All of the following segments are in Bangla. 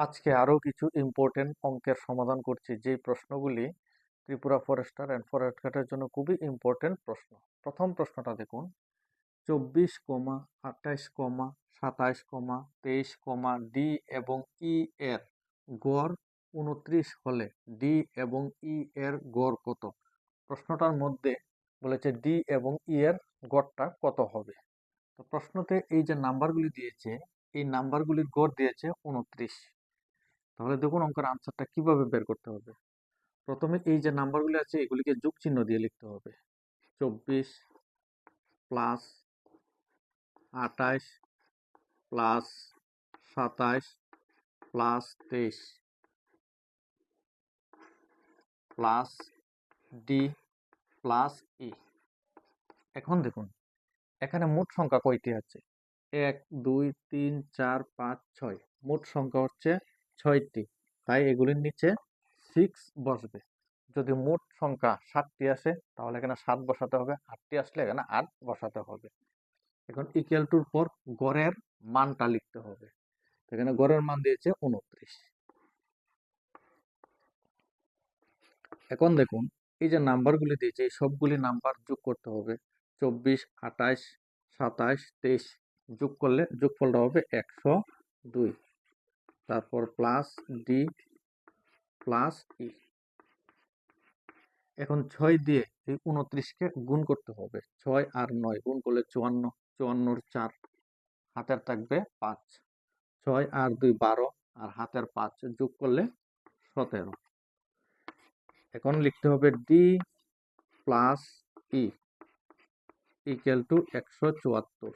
আজকে আরো কিছু ইম্পর্টেন্ট অঙ্কের সমাধান করছি, যে প্রশ্নগুলি ত্রিপুরা ফরেস্টার অ্যান্ড ফরেস্ট গার্ডের জন্য খুবই ইম্পর্টেন্ট প্রশ্ন। প্রথম প্রশ্নটা দেখুন, 24,28,27,23, ডি এবং ই এর গড় 29 হলে ডি এবং ই এর গড় কত? প্রশ্নটার মধ্যে বলেছে ডি এবং ই এর গড়টা কত হবে। তো প্রশ্নতে এই যে নাম্বারগুলি দিয়েছে, এই নাম্বারগুলির গড় দিয়েছে 29। তাহলে দেখুন অঙ্কের আনসারটা কিভাবে বের করতে হবে। প্রথমে এই যে নাম্বারগুলি আছে এগুলিকে যোগ চিহ্ন দিয়ে লিখতে হবে। 24 plus 28 plus 27 plus 23 plus D plus E. এখন দেখুন এখানে মোট সংখ্যা কয়টি আছে? 1 2 3 4 5 6। মোট সংখ্যা হচ্ছে 6টি, তাই এগুলির নিচে 6 বসবে। যদি মোট সংখ্যা 7টি আসে তাহলে এখানে 7 বসাতে হবে, 8টি আসলে এখানে 8 বসাতে হবে। এখন ইকুয়াল টুর পর গড়ের মানটা লিখতে হবে। এখানে গড়ের মান দিয়েছে 29। এখন দেখুন এই যে নাম্বারগুলি দিয়েছে এই সবগুলি নাম্বার যোগ করতে হবে। 24 28 27 23 যোগ করলে যোগফলটা হবে 102। তারপর প্লাস ডি প্লাস ই। এখন 6 দিয়ে এই 29কে গুণ করতে হবে। 6 আর 9 গুণ করলে 54, 54 র 4, হাতের থাকবে 5। 6 আর 2 12 আর হাতের 5 যোগ করলে 17। এখন লিখতে হবে D plus E equal to 174।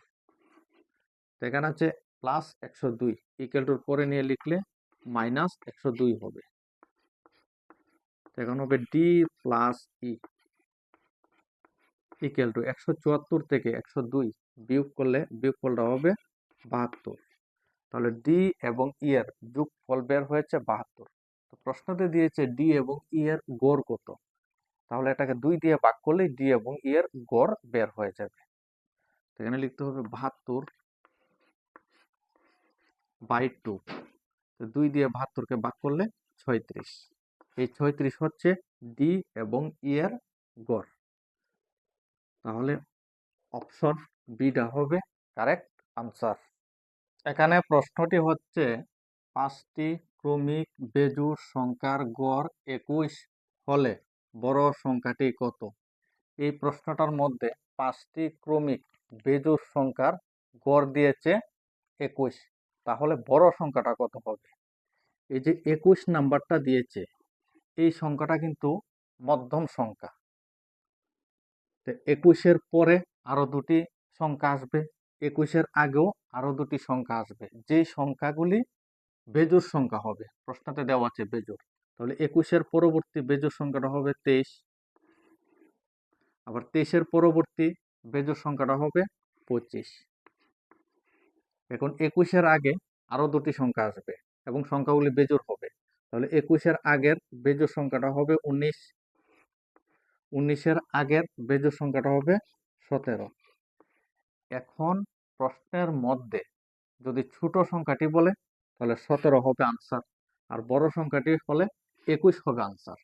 এখানে আছে প্লাস 102, ইকুয়াল টুর পরে নিয়ে লিখলে মাইনাস 102 হবে। এখন হবে D plus E equal to 174 থেকে 102 বিয়োগ করলে বিয়োগফলটা হবে 72। তাহলে ডি এবং ই এর যোগফল বের হয়েছে 72। তো প্রশ্নতে দিয়েছে ডি এবং ই এর গড় কত। তাহলে এটাকে 2 দিয়ে ভাগ করলেই ডি এবং ই এর গড় বের হয়ে যাবে। তো এখানে লিখতে হবে 72/2। তো 2 দিয়ে 72কে ভাগ করলে 36। এই 36 হচ্ছে ডি এবং ই এর গড়। তাহলে অপশন বিটা হবে কারেক্ট আনসার। এখানে প্রশ্নটি হচ্ছে 5টি ক্রমিক বেজোড় সংখ্যার গড় 21 হলে বড় সংখ্যাটি কত? এই প্রশ্নটার মধ্যে 5টি ক্রমিক বেজোড় সংখ্যার গড় দিয়েছে 21, তাহলে বড় সংখ্যাটা কত হবে? এই যে 21 নাম্বারটা দিয়েছে এই সংখ্যাটা কিন্তু মধ্যম সংখ্যা। তো 21-এর পরে আরো দুটি সংখ্যা আসবে, 21-এর আগেও আরো দুটি সংখ্যা আসবে, যেই সংখ্যাগুলি বেজোড় সংখ্যা হবে। প্রশ্নতে দেওয়া আছে বেজোড়, তাহলে 21-এর পরবর্তী বেজোড় সংখ্যাটা হবে 23। আবার 23-এর পরবর্তী বেজোড় সংখ্যাটা হবে 25। এখন 21-এর আগে আরো দুটি সংখ্যা আসবে এবং সংখ্যাগুলি বেজোড় হবে। তাহলে 21-এর আগের বেজোড় সংখ্যাটা হবে 19, 19-এর আগের বেজোড় সংখ্যাটা হবে 17। এখন প্রশ্নের মধ্যে যদি ছোট সংখ্যাটি বলে তাহলে 17 হবে আনসার, আর বড় সংখ্যাটি হলে 21 হবে আনসার।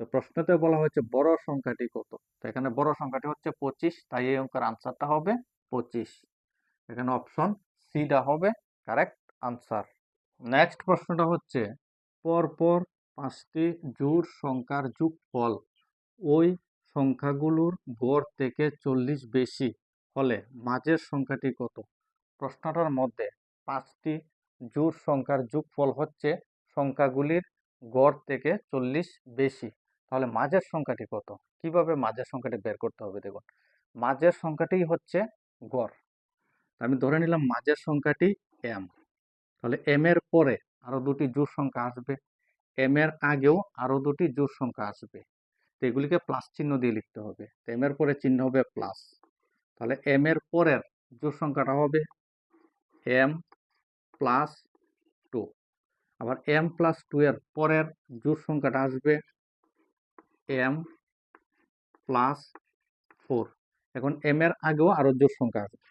তো প্রশ্নতে বলা হয়েছে বড় সংখ্যাটি কত, তো এখানে বড় সংখ্যাটি হচ্ছে 25, তাই এই অঙ্কের আনসারটা হবে 25। এখানে অপশন সিটা হবে কারেক্ট আনসার। নেক্সট প্রশ্নটা হচ্ছে পরপর 5টি জোড় সংখ্যার যোগফল ওই সংখ্যাগুলোর গড় থেকে 40 বেশি হলে মাঝের সংখ্যাটি কত? প্রশ্নটার মধ্যে 5টি জোড় সংখ্যার যোগফল হচ্ছে সংখ্যাগুলির গড় থেকে 40 বেশি, তাহলে মাঝের সংখ্যাটি কত? কিভাবে মাঝের সংখ্যাটি বের করতে হবে? দেখুন মাঝের সংখ্যাটি হচ্ছে গড়, আমি ধরে নিলাম মাঝের সংখ্যাটি এম। তাহলে এম এর পরে আরো দুটি জোড় সংখ্যা আসবে, এম এর আগেও আরো দুটি জোড় সংখ্যা আসবে, তো এগুলিকে প্লাস চিহ্ন দিয়ে লিখতে হবে। তো এম এর পরে চিহ্ন হবে প্লাস, তাহলে এম এর পরের জোড় সংখ্যাটা হবে এম প্লাস 2। আবার এম প্লাস 2 এর পরের জোড় সংখ্যাটা আসবে এম প্লাস 4। এখন এম এর আগেও আরো জোড় সংখ্যা আসবে,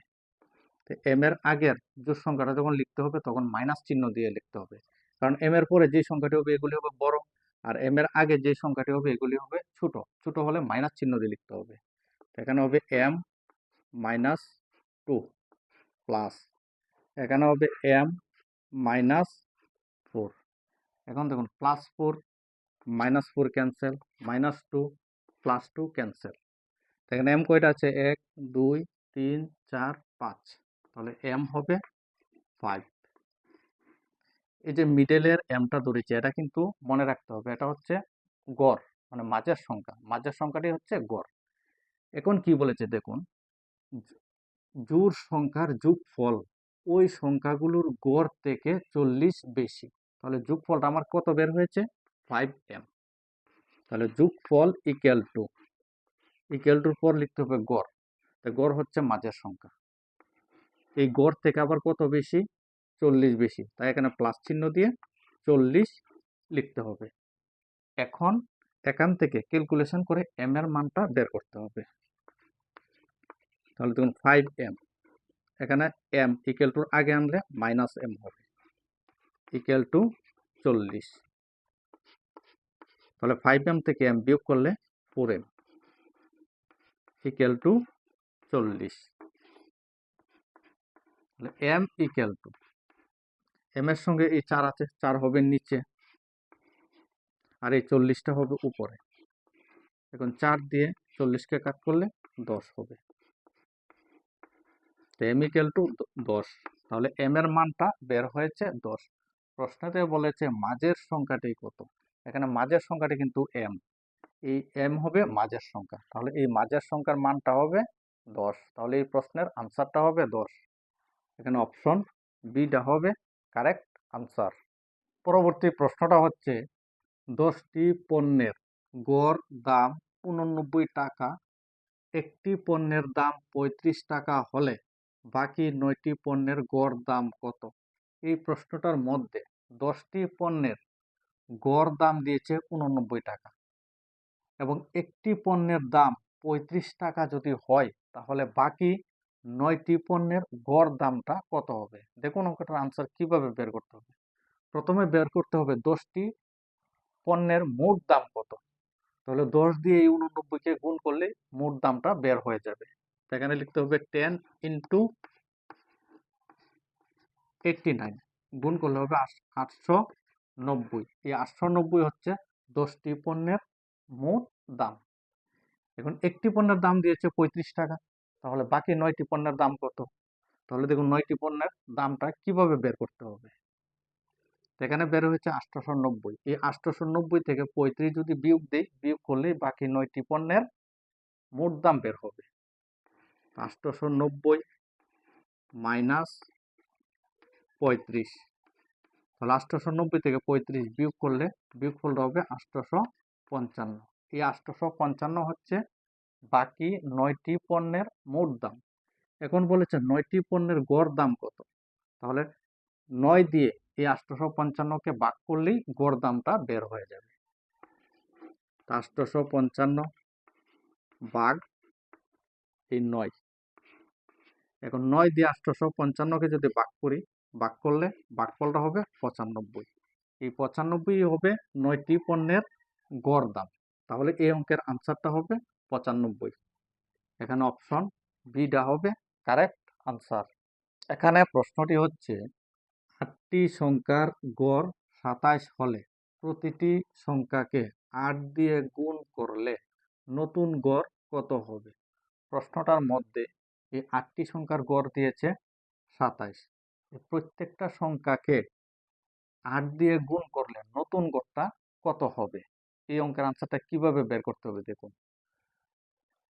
তো এম এর আগের জোড় সংখ্যাটা যখন লিখতে হবে তখন মাইনাস চিহ্ন দিয়ে লিখতে হবে। কারণ এম এর পরে যে সংখ্যাটি হবে এগুলি হবে বড়, আর এম এর আগে যে সংখ্যাটি হবে এগুলি হবে ছোট। ছোট হলে মাইনাস চিহ্ন দিয়ে লিখতে হবে। এখানে হবে এম মাইনাস টু প্লাস, এখানে হবে এম মাইনাস ফোর। এখন দেখুন plus four minus four cancel, minus two plus two cancel. এখানে এম কয়টা আছে? 1 2 3 4 5, তাহলে এম হবে 5। এই যে মিডলের এমটা ধরেছে এটা কিন্তু মনে রাখতে হবে, এটা হচ্ছে গড়, মানে মাঝের সংখ্যা, মাঝের সংখ্যাটি হচ্ছে গড়। এখন কি বলেছে দেখুন, জোড় সংখ্যার যোগফল ওই সংখ্যাগুলোর গড় থেকে 40 বেশি। তাহলে যোগফলটা আমার কত বের হয়েছে? 5m। তাহলে যোগফল ইকুয়াল টুর পর লিখতে হবে গড়। গড় হচ্ছে মাঝের সংখ্যা, এই গড় থেকে আবার কত বেশি? 40 বেশি, তাই এখানে প্লাস চিহ্ন দিয়ে 40 লিখতে হবে। এখন এখান থেকে ক্যালকুলেশন করে এম এর মানটা বের করতে হবে। তাহলে দেখুন 5m, এখানে m ইকুয়াল টুর আগে আনলে মাইনাস m হবে, ইকুয়াল টু 40। তাহলে 5m থেকে m বিয়োগ করলে 4m ইকুয়াল টু 40। তাহলে m ইকুয়াল টু, m এর সঙ্গে এই 4 আছে, 4 হবে নিচে, আর এই 40টা হবে উপরে। এখন 4 দিয়ে 40কে কাট করলে 10 হবে। m equal to 10। তাহলে m এর মানটা বের হয়েছে 10। প্রশ্নতে বলেছে মাঝের সংখ্যাটি কত। এখানে মাঝের সংখ্যাটি কিন্তু m, এই m হবে মাঝের সংখ্যা, তাহলে এই মাঝের সংখ্যার মানটা হবে 10। তাহলে এই প্রশ্নের আনসারটা হবে 10। এখানে অপশন বিটা হবে কারেক্ট আনসার। পরবর্তী প্রশ্নটা হচ্ছে 10টি পণ্যের গড় দাম 89 টাকা, একটি পণ্যের দাম 35 টাকা হলে বাকি 9টি পণ্যের গড় দাম কত? এই প্রশ্নটার মধ্যে 10টি পণ্যের গড় দাম দিয়েছে 89 টাকা এবং একটি পণ্যের দাম 35 টাকা যদি হয়, তাহলে বাকি 9টি পণ্যের গড় দামটা কত হবে? দেখুন অঙ্কটার আনসার কিভাবে বের করতে হবে। প্রথমে বের করতে হবে 10টি পণ্যের মোট দাম কত। তাহলে 10 দিয়ে এই 89কে গুণ করলে মোট দামটা বের হয়ে যাবে। এখানে লিখতে হবে 10 ইন্টু 89, গুণ করলে হবে 890। এই 890 হচ্ছে 10টি পণ্যের মোট দাম। এখন একটি পণ্যের দাম দিয়েছে 35 টাকা, তাহলে বাকি 9টি পণ্যের দাম কত? তাহলে দেখুন 9টি পণ্যের দামটা কিভাবে বের করতে হবে। এখানে বের হয়েছে 890, এই 890 থেকে 35 যদি বিয়োগ দেই, বিয়োগ করলে বাকি 9টি পণ্যের মোট দাম বের হবে। 890 মাইনাস 35, তাহলে 890 থেকে 35 বিয়োগ করলে বিয়োগফলটা হবে 855। এই 855 হচ্ছে বাকি 9টি পণ্যের মোট দাম। এখন বলেছে 9টি পণ্যের গড় দাম কত। তাহলে 9 দিয়ে এই 855কে ভাগ করলেই গড় দামটা বের হয়ে যাবে। 855 ভাগ এই 9, এখন 9 দিয়ে 855কে যদি ভাগ করি, ভাগ করলে ভাগফলটা হবে 95। এই 95 হবে 9টি পণ্যের গড় দাম। তাহলে এই অঙ্কের আনসারটা হবে 95। এখানে অপশন বিটা হবে কারেক্ট আনসার। এখানে প্রশ্নটি হচ্ছে 8টি সংখ্যার গড় 27 হলে প্রতিটি সংখ্যাকে 8 দিয়ে গুণ করলে নতুন গড় কত হবে? প্রশ্নটার মধ্যে এই 8টি সংখ্যার গড় দিয়েছে 27, প্রত্যেকটা সংখ্যাকে 8 দিয়ে গুণ করলে নতুন গড়টা কত হবে? এই অঙ্কের আনসারটা কিভাবে বের করতে হবে দেখুন।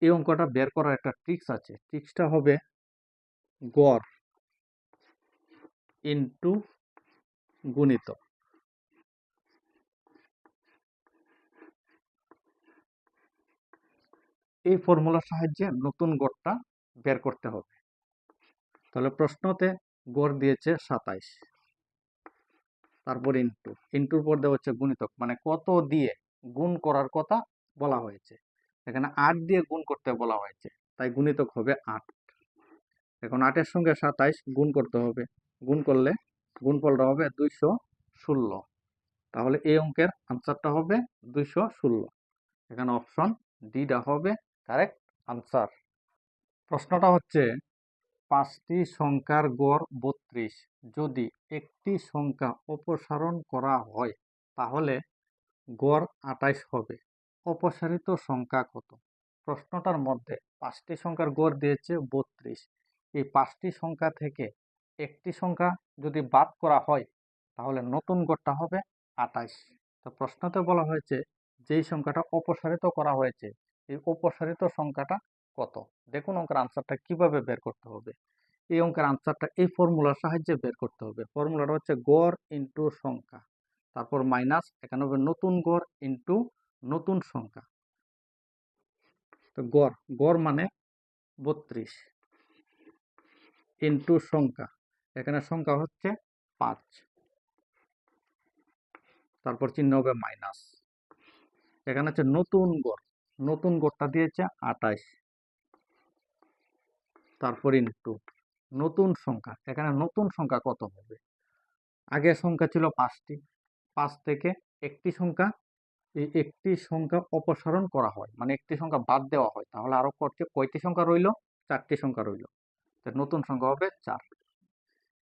এই অঙ্কটা বের করার একটা ট্রিক্স আছে। ট্রিক্সটা হবে গড় ইনটু গুণিতক। এই ফর্মুলার সাহায্যে নতুন গড়টা বের করতে হবে। তাহলে প্রশ্নতে গড় দিয়েছে 27, তারপর ইনটুর পর দেওয়া হচ্ছে গুণিতক, মানে কত দিয়ে গুণ করার কথা বলা হয়েছে। এখানে 8 দিয়ে গুণ করতে বলা হয়েছে, তাই গুণিতক হবে 8। এখন 8 এর সঙ্গে 27 গুণ করতে হবে, গুণ করলে গুণফলটা হবে 216। তাহলে এই অঙ্কের আনসারটা হবে 216। এখানে অপশন ডিটা হবে কারেক্ট আনসার। প্রশ্নটা হচ্ছে 5টি সংখ্যার গড় 32, যদি একটি সংখ্যা অপসারণ করা হয় তাহলে গড় 28 হবে। অপসারিত সংখ্যা কত? প্রশ্নটার মধ্যে 5টি সংখ্যার গড় দিয়েছে 32। এই 5টি সংখ্যা থেকে একটি সংখ্যা যদি বাদ করা হয় তাহলে নতুন গড়টা হবে 28। তো প্রশ্নতে বলা হয়েছে যেই সংখ্যাটা অপসারিত করা হয়েছে এই অপসারিত সংখ্যাটা কত। দেখুন অঙ্কের আনসারটা কিভাবে বের করতে হবে। এই অঙ্কের আনসারটা এই ফর্মুলার সাহায্যে বের করতে হবে। ফর্মুলাটা হচ্ছে গড় ইনটু সংখ্যা, তারপর মাইনাস এখানে হবে নতুন গড় ইনটু নতুন সংখ্যা। তো গড় গড় মানে 32 ইনটু সংখ্যা, এখানে সংখ্যা হচ্ছে 5, তারপর চিহ্ন হবে মাইনাস। এখানে হচ্ছে নতুন গড়, নতুন গড়টা দিয়েছে 28, তারপর ইনটু নতুন সংখ্যা। এখানে নতুন সংখ্যা কত হবে? আগের সংখ্যা ছিল 5টি, 5 থেকে একটি সংখ্যা, এই একটি সংখ্যা অপসারণ করা হয় মানে একটি সংখ্যা বাদ দেওয়া হয়, তাহলে আরো কয়টি সংখ্যা রইল? 4টি সংখ্যা রইল। নতুন সংখ্যা হবে 4।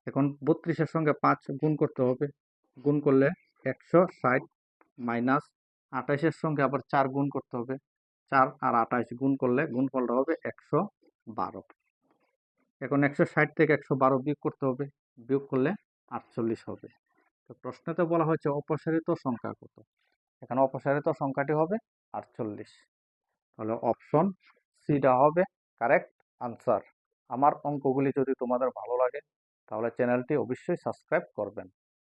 এখন 32-এর সঙ্গে 5 গুণ করতে হবে, গুণ করলে 160 মাইনাস 28-এর সঙ্গে আবার 4 গুণ করতে হবে, 4 আর 28 গুণ করলে গুণফলটা হবে 112। এখন 160 থেকে 112 বিয়োগ করতে হবে, বিয়োগ করলে 48 হবে। তো প্রশ্নেতে বলা হয়েছে অপসারিত সংখ্যা কত। এখানে অপসারিত সংখ্যাটি হবে 48। তাহলে অপশন সিটা হবে কারেক্ট আনসার। আমার অঙ্কগুলি যদি তোমাদের ভালো লাগে তাহলে চ্যানেলটি অবশ্যই সাবস্ক্রাইব করবেন।